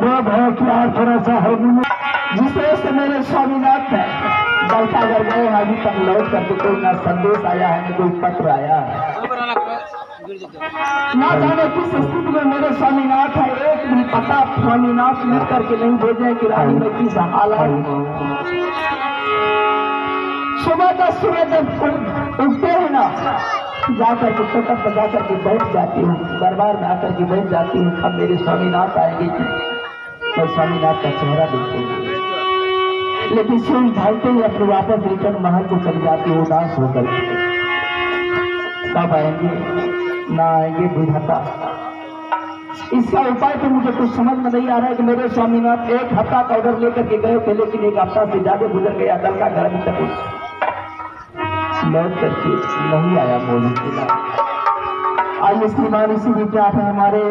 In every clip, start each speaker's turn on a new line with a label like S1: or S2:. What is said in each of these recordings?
S1: अनुरोध है कि आप थोड़ा सा जिस तरह से मेरे स्वामीनाथ है बल्का अगर गए अभी तक लौट करके कोई ना संदेश आया है ना कोई पत्र आया है। ना जाने किस स्थिति में मेरे स्वामीनाथ है, एक भी पता स्वामीनाथ लिख करके नहीं भेजे कि रानी में किस हालत। सुबह 10 सूरज जब उगते हैं ना जाकर के छोटा पर जाकर के बैठ जाती हूँ, दरबार में आकर के बैठ जाती हूँ। अब मेरे स्वामीनाथ आएंगे मैं स्वामीनाथ का चेहरा देखूंगी, लेकिन सूर्य ढलते ही अपने वापस रिटर्न महल को चली जाती हूँ उदास होकर। कब आएंगे ना आएंगे बुझाता। इसका उपाय तो मुझे कुछ समझ में नहीं आ रहा है कि मेरे स्वामीनाथ एक हफ्ता का ऑर्डर लेकर के गए थे, लेकिन एक हफ्ता से ज्यादा गुजर गया। कल का घर अभी तक लौट करके नहीं आया। बोलने के लिए आइए श्रीमान इसी विज्ञाप है हमारे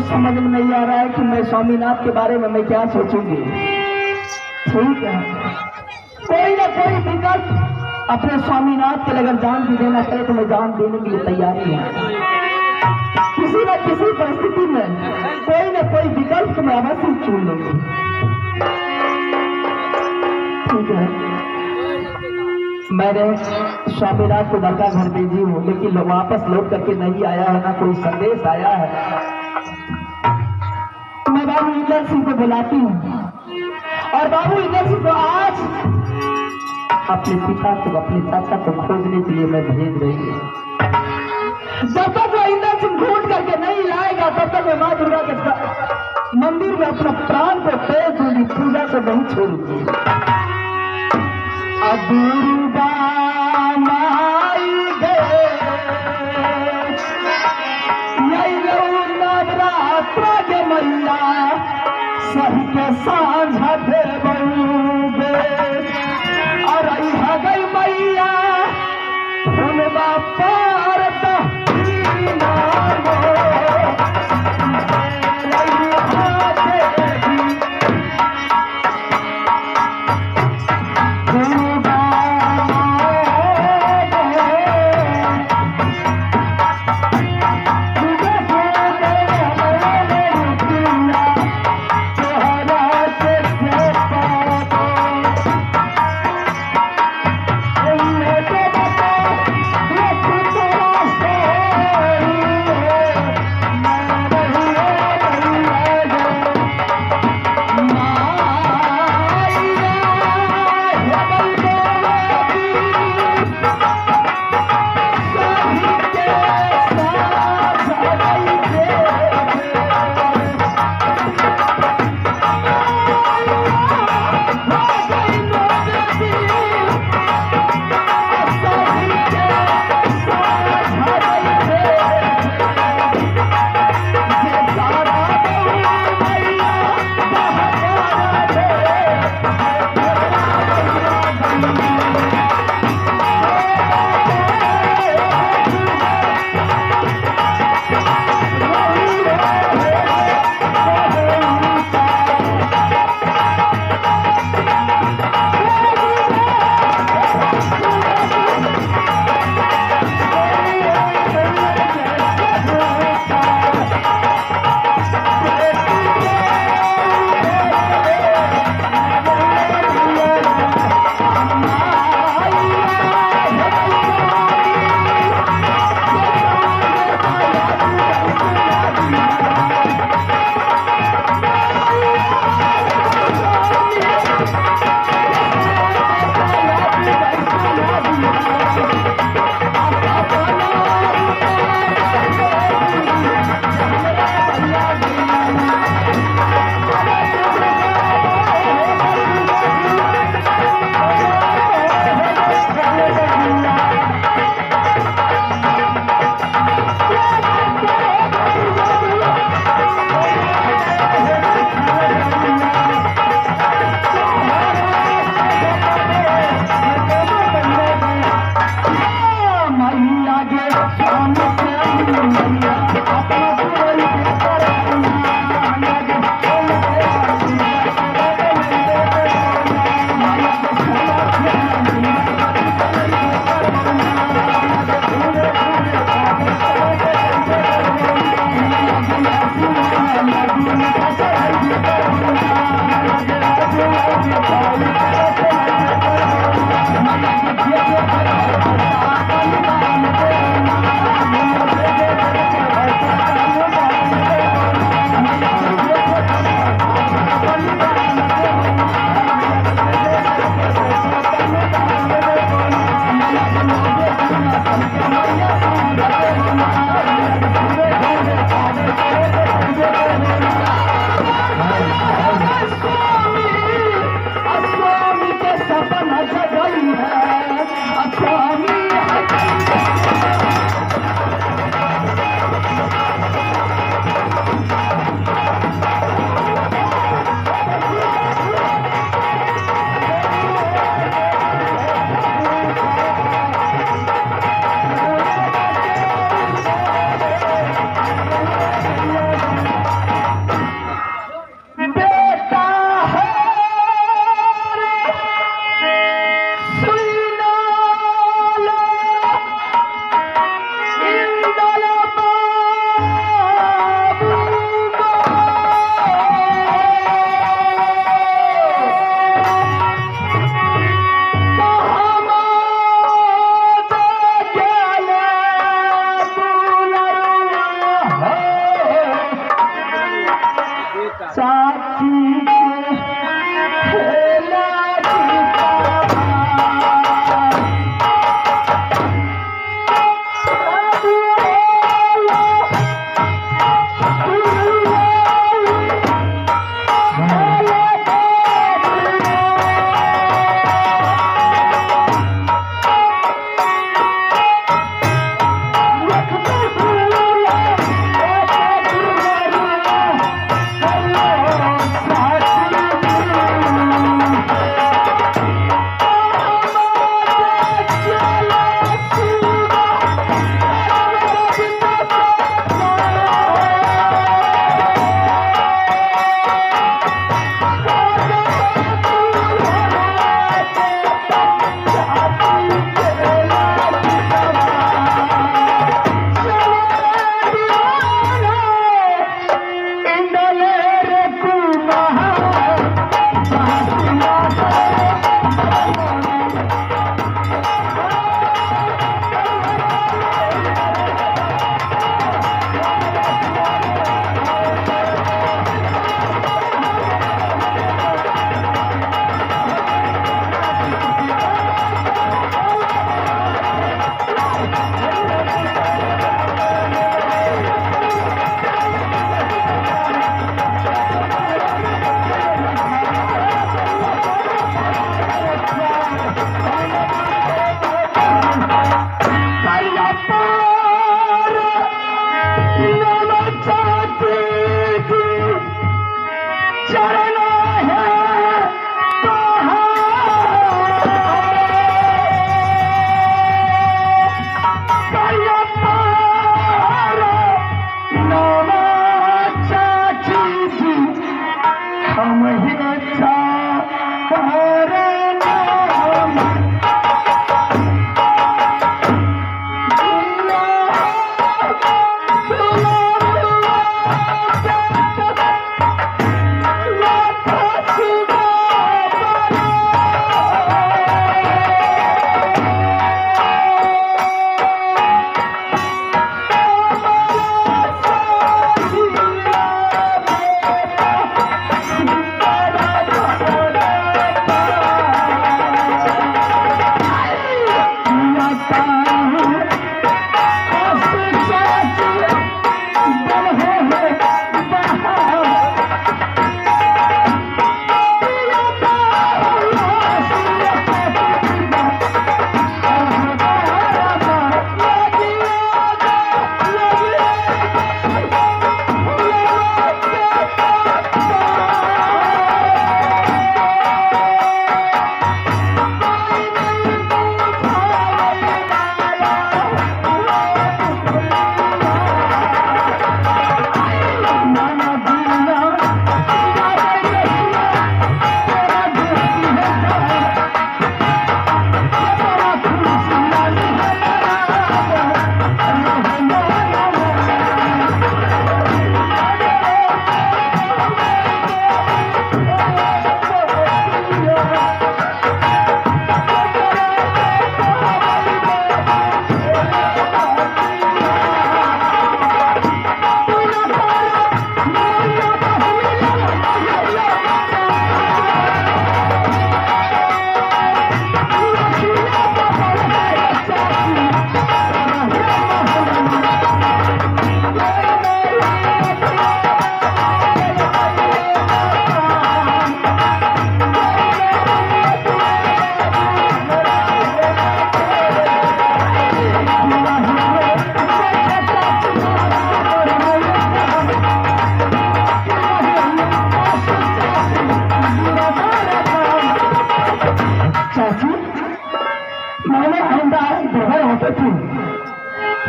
S1: समझ में नहीं आ रहा है कि मैं स्वामीनाथ के बारे में मैं क्या सोचूंगी। ठीक है, कोई ना कोई विकल्प अपने स्वामीनाथ के अगर जान भी देना चाहे तो मैं जान देने के लिए तैयारी है। किसी न किसी परिस्थिति में कोई ना कोई विकल्प मैं अवश्य चुन लूंगी। ठीक है, मैंने स्वामीनाथ को दरगाह घर भेजी हूँ, लेकिन वापस लौट करके नहीं आया है, ना कोई संदेश आया है। मैं बाबू इंदर सिंह को बुलाती हूँ और बाबू इंदर सिंह को आज अपने पिता को, अपने चाचा को खोजने के लिए मैं भेज रही हूँ। जब तक वो इंदर सिंह ढूंढ करके नहीं लाएगा तब तक मैं माँ दुर्गा के मंदिर में अपना प्राण को तेज दूंगी, पूजा को नहीं छोड़ूंगी। दुर्गा माई गए नवरात्र के मैया सही के साझा दे बऊगे और गई मैया पार दुर्गा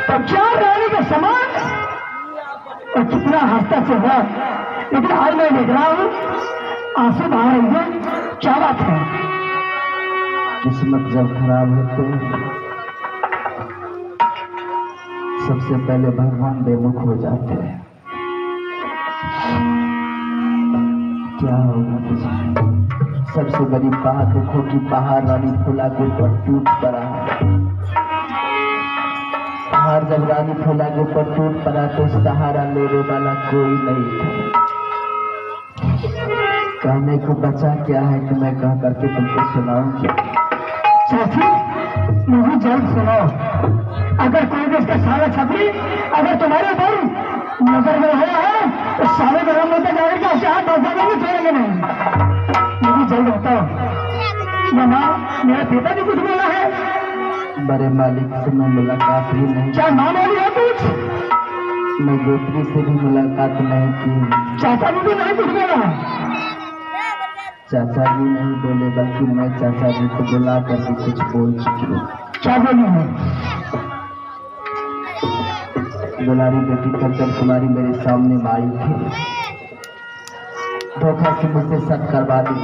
S1: तो क्या रानी का समान और कितना हंसता चेहरा, लेकिन आज मैं देख रहा हूँ आंसू बहा रही है। क्या बात है? किस्मत जब खराब होते सबसे पहले भगवान बेमुख हो जाते हैं। क्या होगा तुझे? सबसे बड़ी बात दुखों की पहाड़ रानी फूला के ऊपर टूट पड़ा है। पहाड़ जब रानी फूला के ऊपर टूट पड़ा तो सहारा लेने वाला कोई नहीं था। कहने को बचा क्या है कि मैं कह करके तुमको सुनाऊंगी। चाची मुझे जल्द सुनाओ। अगर कोई भी इसका सारा छपरी अगर तुम्हारे ऊपर नजर में है तो सारे ग्राम में जाकर के हाथ दस भी छोड़ेंगे नहीं। मुझे जल्द बताओ। मामा मेरा पिता भी कुछ बोला है? बड़े मालिक से मैं मुलाकात ही नहीं। क्या नाम वाली है कुछ? मैं गोत्री से भी मुलाकात नहीं की। चाचा भी नहीं कुछ बोला? चाचा जी नहीं बोले, बल्कि मैं चाचा जी को बुला करके कुछ बोल चुकी हूँ। क्या बोली है? दुलारी बेटी कंचन कुमारी मेरे सामने आई थी, धोखा से मुझसे शक करवा दी।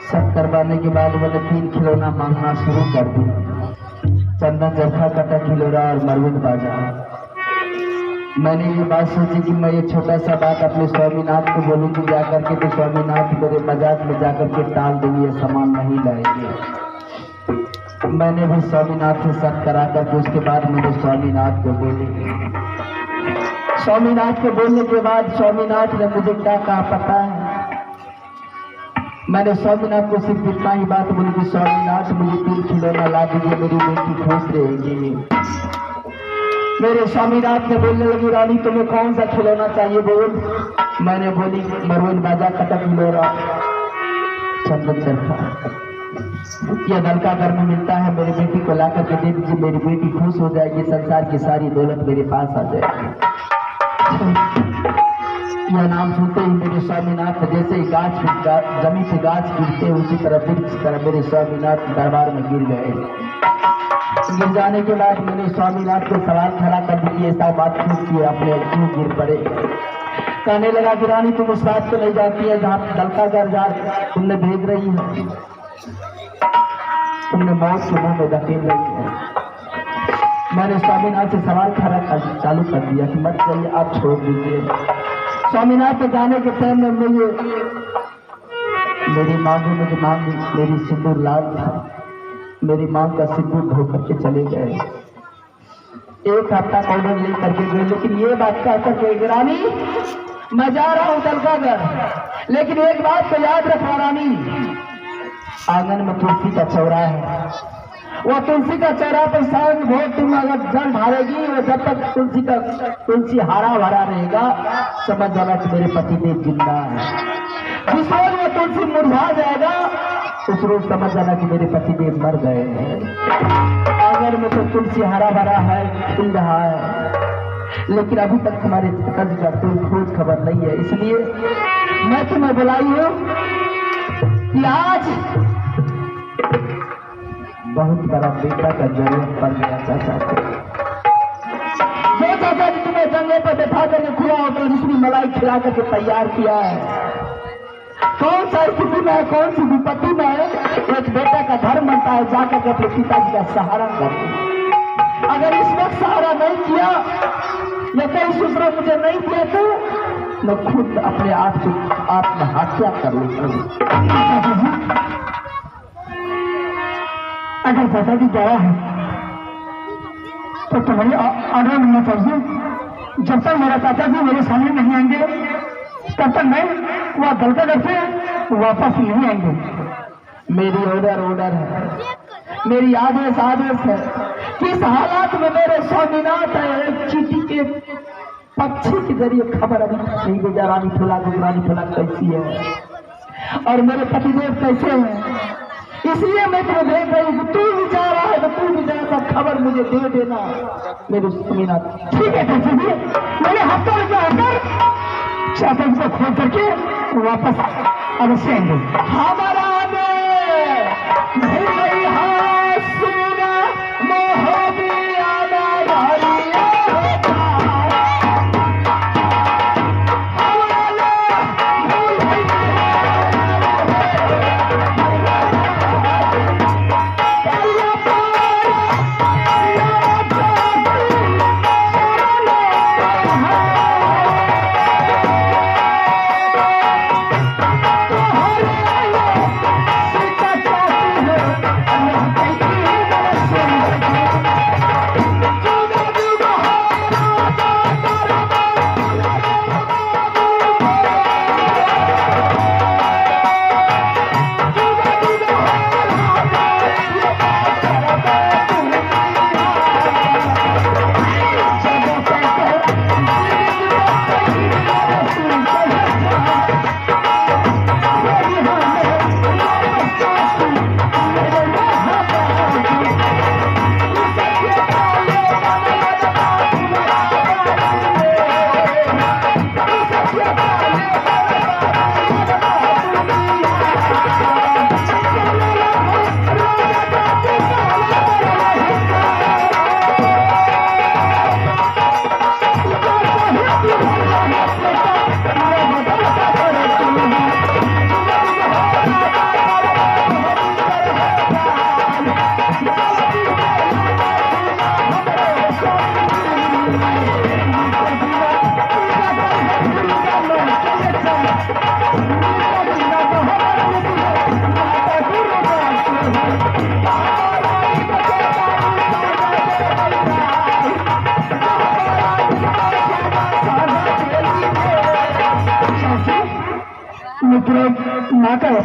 S1: शक करवाने के बाद मैंने 3 खिलौना मांगना शुरू कर दी। चंदन जरखा कटा खिलौना और मरविन बाजा। मैंने ये बात सोची कि मैं ये छोटा सा बात अपने स्वामीनाथ को बोलूँगी जाकर के, तो स्वामीनाथ मेरे मजाक में जाकर के टाल देंगे, ये सामान नहीं लाएंगे। मैंने भी स्वामीनाथ से शक करा करके उसके बाद मैंने स्वामीनाथ को बोली। स्वामीनाथ को बोलने के बाद स्वामीनाथ ने मुझे क्या कहा पता है? मैंने स्वामीनाथ को सिर्फ इतना ही बात बोली कि स्वामीनाथ मुझे 3 खिलौना ला दीजिए, मेरी बेटी खुश रहेगी। मेरे स्वामीनाथ ने बोलने लगी रानी तुम्हें कौन सा खिलौना चाहिए बोल। मैंने बोली मरवन बाजा कटक खिलौना चंदन चरखा, यह नलका घर में मिलता है, मेरी बेटी को ला करके दे दीजिए, मेरी बेटी खुश हो जाएगी, संसार की सारी दौलत मेरे पास आ जाएगी। यह नाम सुनते ही मेरे स्वामीनाथ जैसे ही जमीन से गाछ गिरते उसी तरह मेरे स्वामीनाथ दरबार में गिर गए। गिर जाने के बाद मैंने स्वामीनाथ को सवाल खड़ा कर दी, ऐसा बात क्यों की, अपने क्यों गिर पड़े? कहने लगा कि रानी तुम उस बात को नहीं जानती है जहाँ दलका घर जा तुमने भेज रही है, तुमने मौत के मुंह में धकेल रही है। मैंने स्वामीनाथ से सवाल खड़ा चालू कर दिया कि मत जाइए, आप छोड़ दीजिए। स्वामीनाथ के जाने के टाइम में मुझे मेरी मांगों में जो मांग मेरी सिंदूर लाल था, मेरी मांग का सिंदूर धो करके चले गए। 1 हफ्ता पाउडर ले करके गए, लेकिन ये बात कह करके रानी मैं जा रहा हूँ दलका घर, लेकिन एक बात तो याद रखना रानी, आंगन में तुलसी का चौरा है, वो तुलसी का चौरा पर सांग भोग तुम अगर जल ढालेगी, वो जब तक तुलसी हरा भरा रहेगा समझ जाना कि मेरे पतिदेव जिंदा है। जिस रोज वो तुलसी मुरझा जाएगा उस रोज समझ जाना कि मेरे पतिदेव मर गए हैं। आंगन में तो तुलसी हरा भरा है, खिल रहा है, लेकिन अभी तक हमारे पिताजी का कोई खोज खबर नहीं है। इसलिए मैं तुम्हें बुलाई हूँ कि आज बहुत बड़ा बेटा का जरूरत पड़ गया चाचा को। जो चाचा जी तुम्हें जंगले पर बैठा करके खुआ होटल जिसकी मलाई खिला करके तैयार किया है, कौन सा स्थिति में है, कौन सी विपत्ति में है, एक बेटा का धर्म बनता है जाकर के अपने पिताजी का सहारा कर। अगर इस वक्त सहारा नहीं किया या कोई सूचना मुझे नहीं दिया तो मैं खुद अपने आप को आत्महत्या कर लेता हूँ। अगर चाचा जी गया है तो तुम्हारी ऑर्डर मिलना चाहिए। जब तक मेरा चाचा जी मेरे सामने नहीं आएंगे तब तक मैं वह दलका घर से वापस नहीं आएंगे। मेरी ऑर्डर है, मेरी आदेश है। किस हालात में मेरे स्वामीनाथ है, चीटी के पक्षी के जरिए खबर अभी नहीं भेजा रानी फुला कैसी है और मेरे पतिदेव कैसे हैं। इसलिए मैं तुम्हें भेज रही हूँ, तू भी जा रहा है तो तू भी जा, सब खबर मुझे दे देना मेरे स्वामीनाथ। ठीक है चाचा जी, मैंने हफ्ता रुपया होकर चाचा जी को खोज करके वापस अवश्य आएंगे। हमारा नहीं सुना मोहबियाना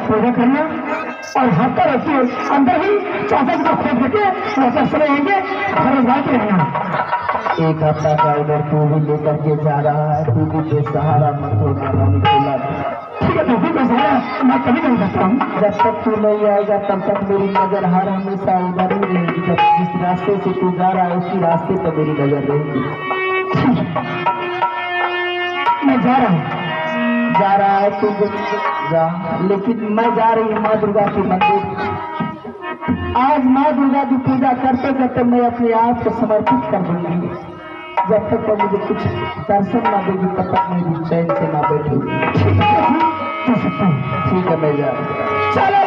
S2: पूजा करना और हफ्ता रहती अंदर ही चाचा जी को खोद देके वापस चले आएंगे घर जाके रहना।
S1: एक हफ्ता का ऑर्डर तू भी लेकर के जा रहा है, तू भी बेसहारा मत होना रानी।
S2: ठीक है, तू भी बेसहारा मैं कभी नहीं करता हूँ।
S1: जब तक तू नहीं आएगा तब तक मेरी नजर हर हमेशा उधर ही रहेगी। जब जिस रास्ते से तू जा रहा है उसी रास्ते पर मेरी नजर रहेगी।
S2: मैं जा रहा हूँ।
S1: जा रहा है तू जा, लेकिन मैं जा रही हूँ माँ दुर्गा के मंदिर। आज माँ दुर्गा की पूजा करते करते मैं अपने आप को समर्पित कर दूंगी। जब तक तो मुझे कुछ दर्शन ना देगी तब तक मैं भी चैन से ना बैठूंगी। ठीक है, मैं जा रहा हूँ। चलो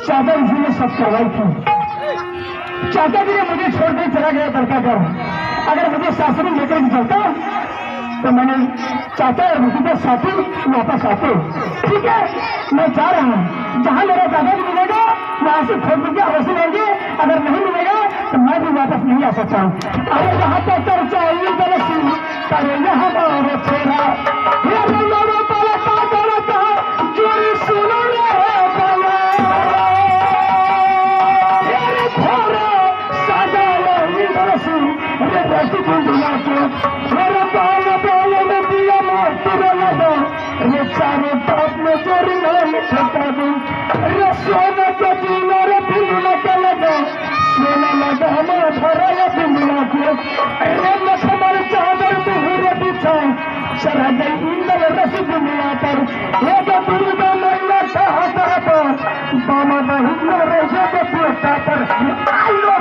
S2: चाचा जी ने सब कार्रवाई की। चाचा जी ने मुझे छोड़ कर चला गया तड़का कर। अगर मुझे सासुरी लेकर चलता तो मैंने चाचा और मुझे के साथ ही वापस आते। ठीक है, मैं जा रहा हूँ। जहाँ मेरा चाचा जी मिलेगा वहां से खोद के अवश्य लेंगे। अगर नहीं मिलेगा तो मैं भी वापस नहीं आ सकता हूँ। अरे जहाँ तक चर्चा करे हमारे छोरा चारों बाप में चोरी नहीं छपा दूं। सोना के जीना रे बिना के लगा सोना लगा हमारा भरा बिना के मखमल चादर तुहरे बिछा चढ़ा गई इंदल रस दुनिया पर। एक दुर्गा मैया चाहता पर बामा बहिन रेशे के पोता पर आयो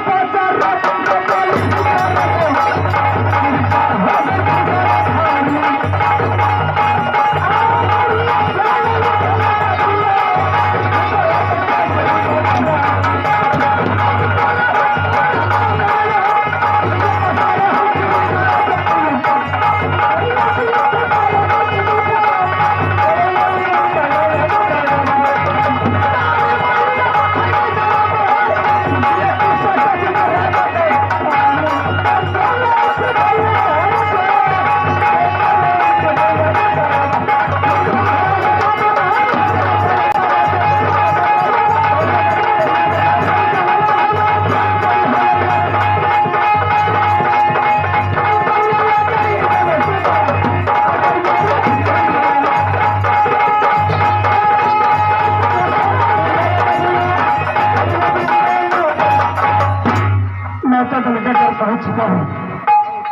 S2: बचा पहुंच चुका हूँ,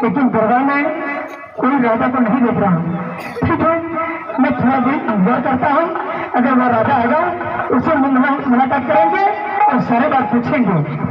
S2: लेकिन दरबार में कोई राजा को नहीं देख रहा हूँ। ठीक है, मैं थोड़ा देर इंतजार करता हूँ। अगर वह राजा आएगा उसे मुलाकात करेंगे और सारे बात पूछेंगे।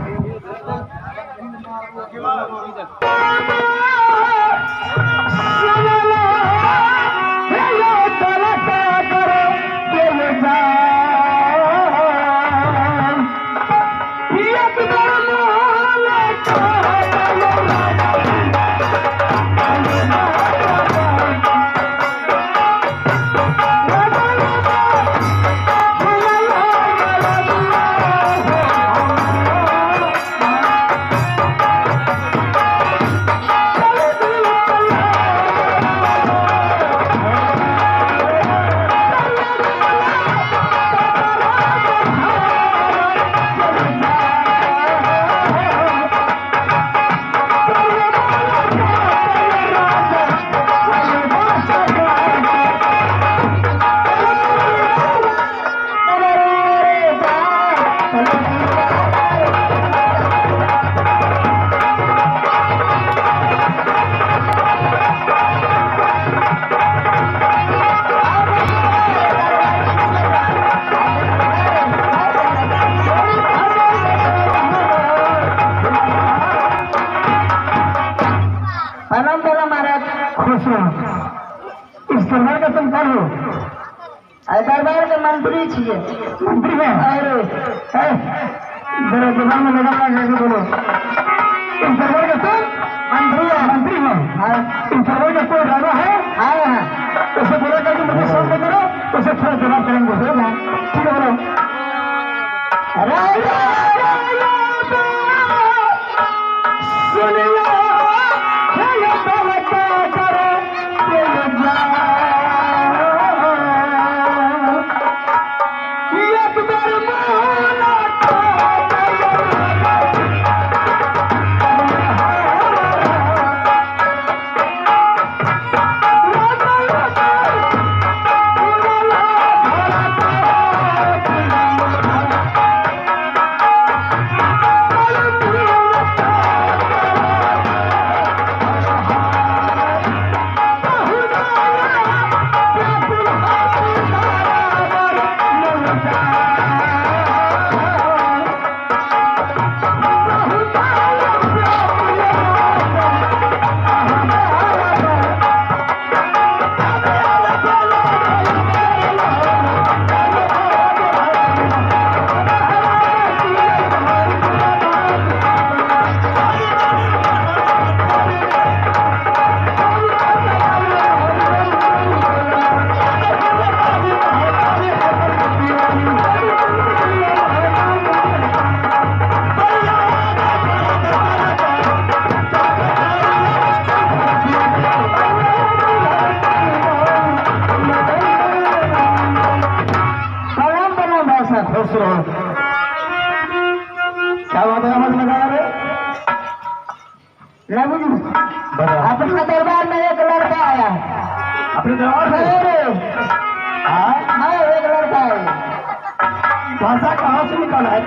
S1: दरबार के मंत्री छिए।
S2: मंत्री है
S1: अरे
S2: जरा जबान में लगा कैसे बोलो इस दरबार का कौन
S1: मंत्री है।
S2: मंत्री है
S1: हाँ
S2: इस दरबार का कोई राजा है
S1: हाँ
S2: उसे बोला कि मुझे सामने करो उसे थोड़ा जवाब करेंगे ठीक है बोलो
S1: राजा
S2: सुनिया खुश रहो क्या बात है समझ में आ रहे
S1: अपने दरबार में एक लड़का आया।
S2: अपने दरबार में
S1: हाँ एक लड़का है।
S2: भाषा कहाँ से निकाला है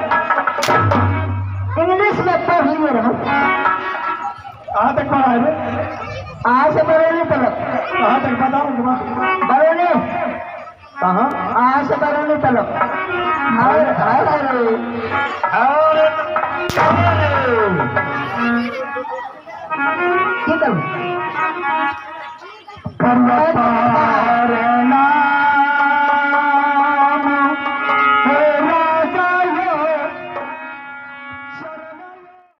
S1: इंग्लिश में पढ़ लिए रहो।
S2: कहाँ तक पढ़ा है
S1: यहाँ से बरेली तलक।
S2: कहाँ तक बताओ
S1: बरेली
S2: कहाँ
S1: यहाँ से बरेली तलक।
S2: पर्वत